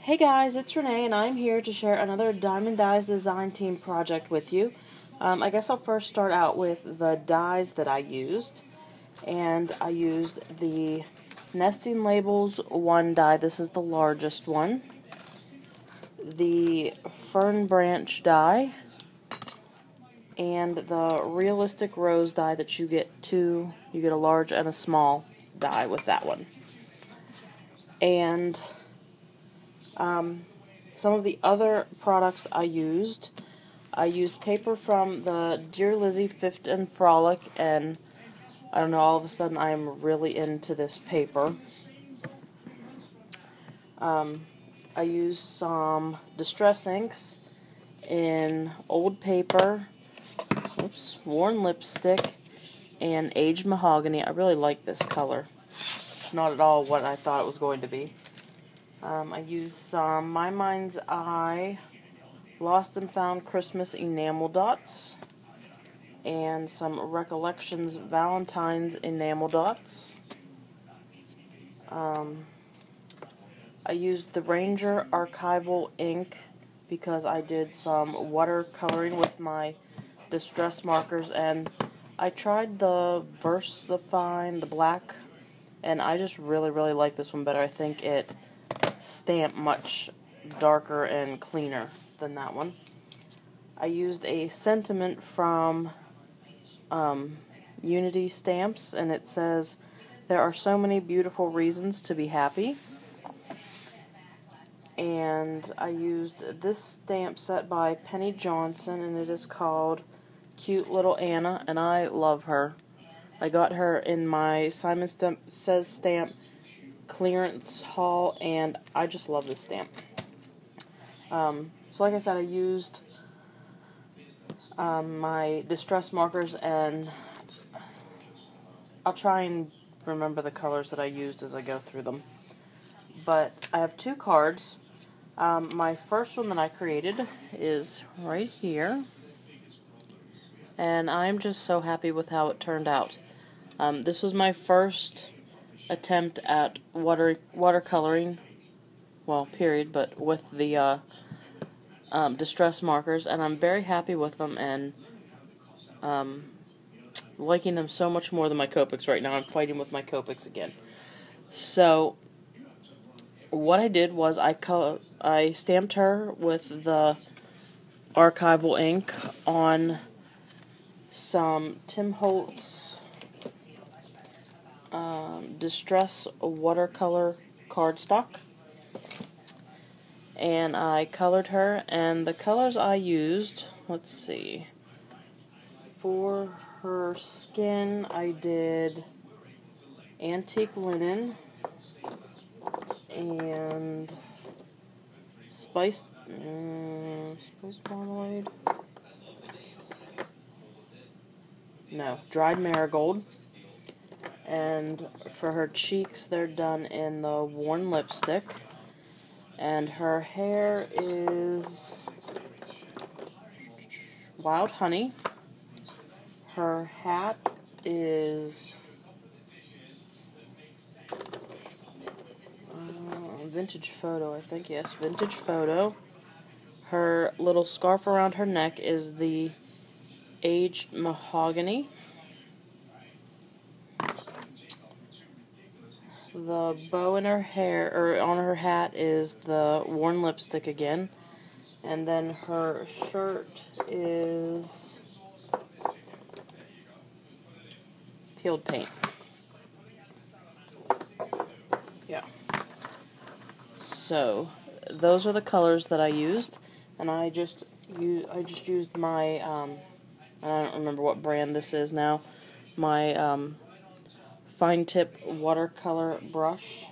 Hey guys, it's Renee and I'm here to share another Diamond Dies design team project with you. I guess I'll first start out with the dies that I used. And I used the Nesting Labels 1 die, this is the largest one. The Fern Branch die. And the Realistic Rose die that you get two. You get a large and a small die with that one. And some of the other products I used paper from the Dear Lizzie Fifth and Frolic, and I don't know, all of a sudden I am really into this paper. I used some distress inks in old paper, worn lipstick, and aged mahogany. I really like this color. It's not at all what I thought it was going to be. I used some My Mind's Eye Lost and Found Christmas enamel dots and some Recollections Valentine's enamel dots. I used the Ranger Archival ink because I did some watercoloring with my distress markers, and I tried the VersaFine, the black, and I just really like this one better. I think it stamped much darker and cleaner than that one. I used a sentiment from Unity Stamps, and it says, "There are so many beautiful reasons to be happy." And I used this stamp set by Penny Johnson, and it is called Cute Little Anna, and I love her. I got her in my Simon Says Stamp clearance haul, and I just love this stamp. So like I said, I used my distress markers, and I'll try and remember the colors that I used as I go through them. But I have two cards. My first one that I created is right here, and I'm just so happy with how it turned out. This was my first attempt at watercoloring, well, period, but with the distress markers, and I'm very happy with them, and liking them so much more than my Copics right now. I'm fighting with my Copics again. So what I did was I stamped her with the archival ink on some Tim Holtz Distress watercolor cardstock, and I colored her, and the colors I used, let's see, for her skin I did Antique Linen and Spice Marmalade, no, Dried Marigold. And for her cheeks, they're done in the worn lipstick. And her hair is Wild Honey. Her hat is Vintage Photo, I think, yes, Vintage Photo. Her little scarf around her neck is the Aged Mahogany. The bow in her hair, or on her hat, is the worn lipstick again. And then her shirt is Peeled Paint. Yeah. So those are the colors that I used, and I just used my I don't remember what brand this is now. My fine tip watercolor brush,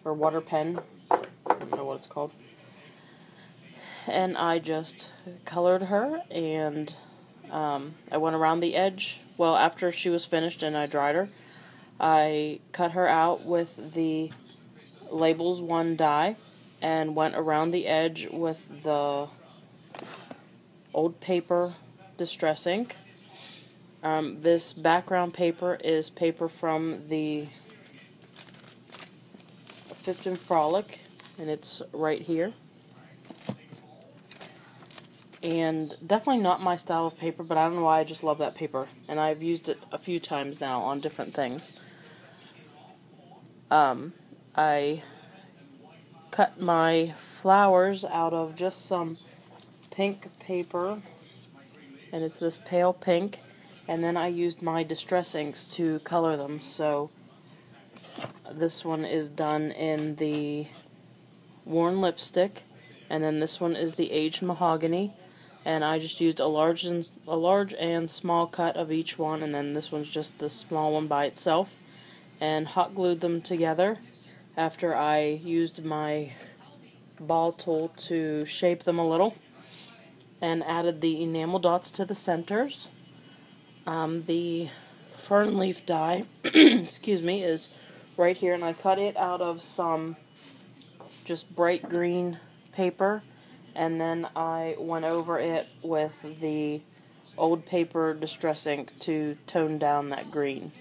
or water pen, I don't know what it's called. And I just colored her, and I went around the edge. Well, after she was finished and I dried her, I cut her out with the Labels 1 die and went around the edge with the old paper distress ink. This background paper is paper from the Fifth and Frolic, and it's right here. And definitely not my style of paper, but I don't know why, I just love that paper. And I've used it a few times now on different things. I cut my flowers out of just some pink paper, and it's this pale pink, and then I used my distress inks to color them. So this one is done in the worn lipstick, and then this one is the aged mahogany, and I just used a large and small cut of each one, and then this one's just the small one by itself, and hot glued them together after I used my ball tool to shape them a little, and added the enamel dots to the centers. The fern leaf die excuse me, is right here, and I cut it out of some just bright green paper, and then I went over it with the old paper distress ink to tone down that green.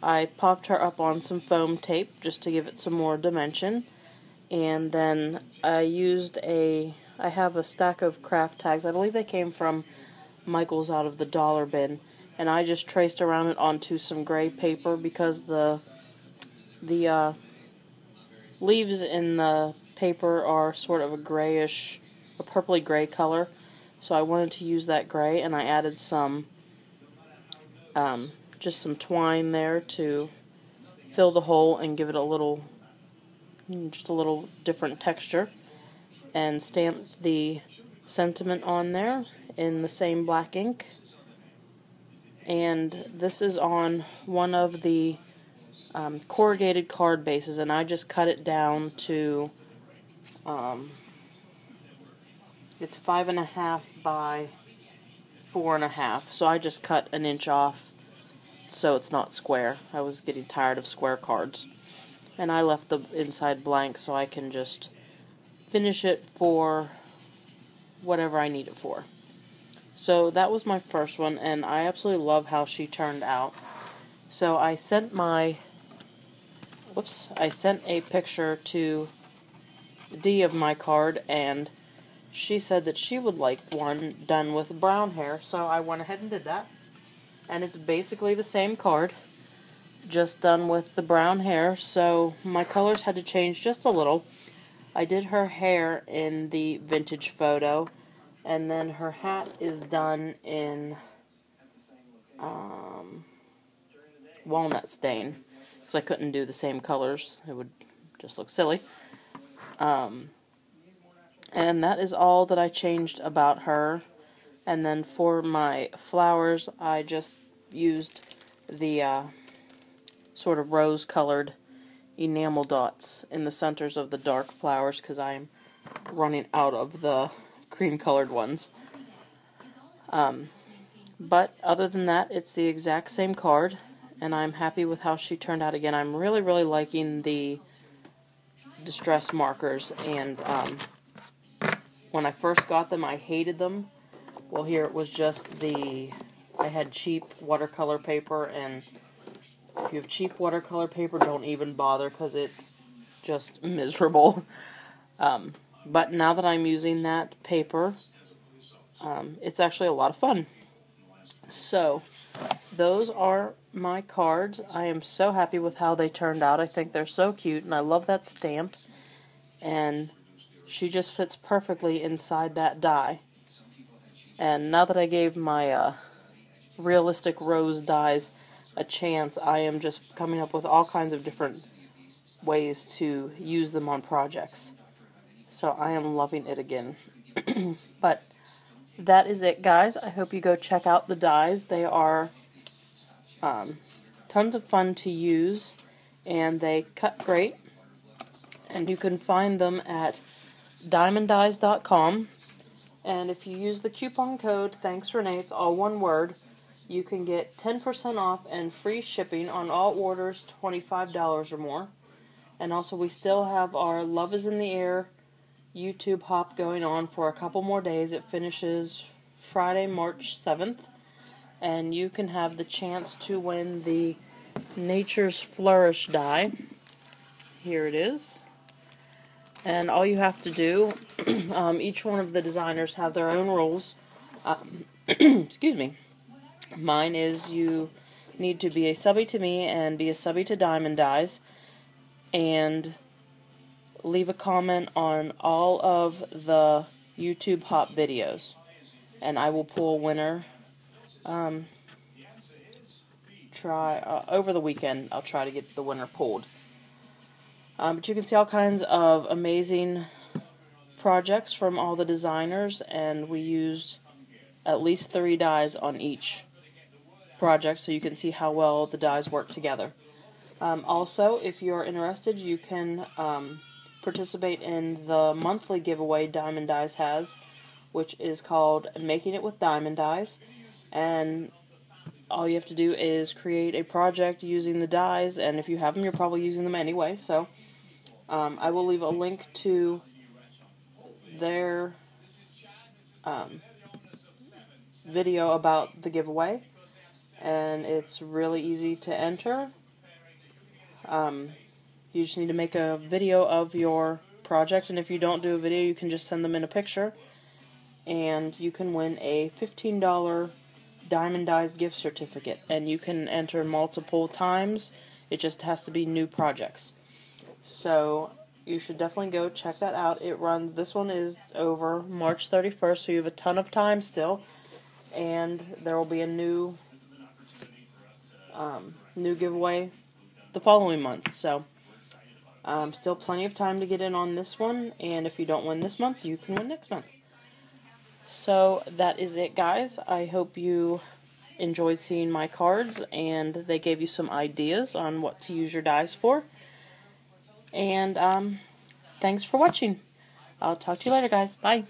I popped her up on some foam tape just to give it some more dimension, and then I have a stack of craft tags. I believe they came from Michael's out of the dollar bin, and I just traced around it onto some gray paper because the leaves in the paper are sort of a purpley gray color, so I wanted to use that gray, and I added some just some twine there to fill the hole and give it just a little different texture, and stamped the sentiment on there in the same black ink. And this is on one of the corrugated card bases, and I just cut it down to it's 5.5 by 4.5, so I just cut an inch off so it's not square. I was getting tired of square cards, and I left the inside blank so I can just finish it for whatever I need it for. So that was my first one, and I absolutely love how she turned out. So I sent a picture to Dee of my card, and she said that she would like one done with brown hair, so I went ahead and did that. And it's basically the same card, just done with the brown hair, so my colors had to change just a little. I did her hair in the vintage photo, and then her hat is done in walnut stain, because I couldn't do the same colors. It would just look silly. And that is all that I changed about her. And then for my flowers, I just used the sort of rose-colored enamel dots in the centers of the dark flowers, because I'm running out of the cream-colored ones. But other than that, it's the exact same card, and I'm happy with how she turned out. Again, I'm really, really liking the distress markers, and when I first got them, I hated them. Well, here it was just I had cheap watercolor paper, and if you have cheap watercolor paper, don't even bother, because it's just miserable. But now that I'm using that paper, it's actually a lot of fun. So, those are my cards. I am so happy with how they turned out. I think they're so cute, and I love that stamp. And she just fits perfectly inside that die. And now that I gave my realistic rose dies a chance, I am just coming up with all kinds of different ways to use them on projects. So I am loving it again. But that is it, guys. I hope you go check out the dies. They are tons of fun to use, and they cut great. And you can find them at diemonddies.com. And if you use the coupon code, thanks Renee, it's all one word, you can get 10% off and free shipping on all orders $25 or more. And also, we still have our Love is in the Air YouTube hop going on for a couple more days. It finishes Friday, March 7th. And you can have the chance to win the Nature's Flourish die. Here it is. And all you have to do, each one of the designers have their own rules. Excuse me. Mine is you need to be a subby to me and be a subby to Diemond Dies, and leave a comment on all of the YouTube Hop videos, and I will pull a winner. Over the weekend, I'll try to get the winner pulled. But you can see all kinds of amazing projects from all the designers, and we used at least 3 dies on each project, so you can see how well the dies work together. Also, if you're interested, you can participate in the monthly giveaway Diemond Dies has, which is called Making It with Diemond Dies, and all you have to do is create a project using the dies, and if you have them, you're probably using them anyway, so I will leave a link to their video about the giveaway, and it's really easy to enter. You just need to make a video of your project, and if you don't do a video, you can just send them in a picture, and you can win a $15 Diemond Dies gift certificate, and you can enter multiple times. It just has to be new projects. So you should definitely go check that out. It runs, this one is over March 31st, so you have a ton of time still, and there will be a new giveaway the following month. So still plenty of time to get in on this one, and if you don't win this month, you can win next month. So that is it, guys. I hope you enjoyed seeing my cards, and they gave you some ideas on what to use your dies for. And thanks for watching. I'll talk to you later, guys. Bye.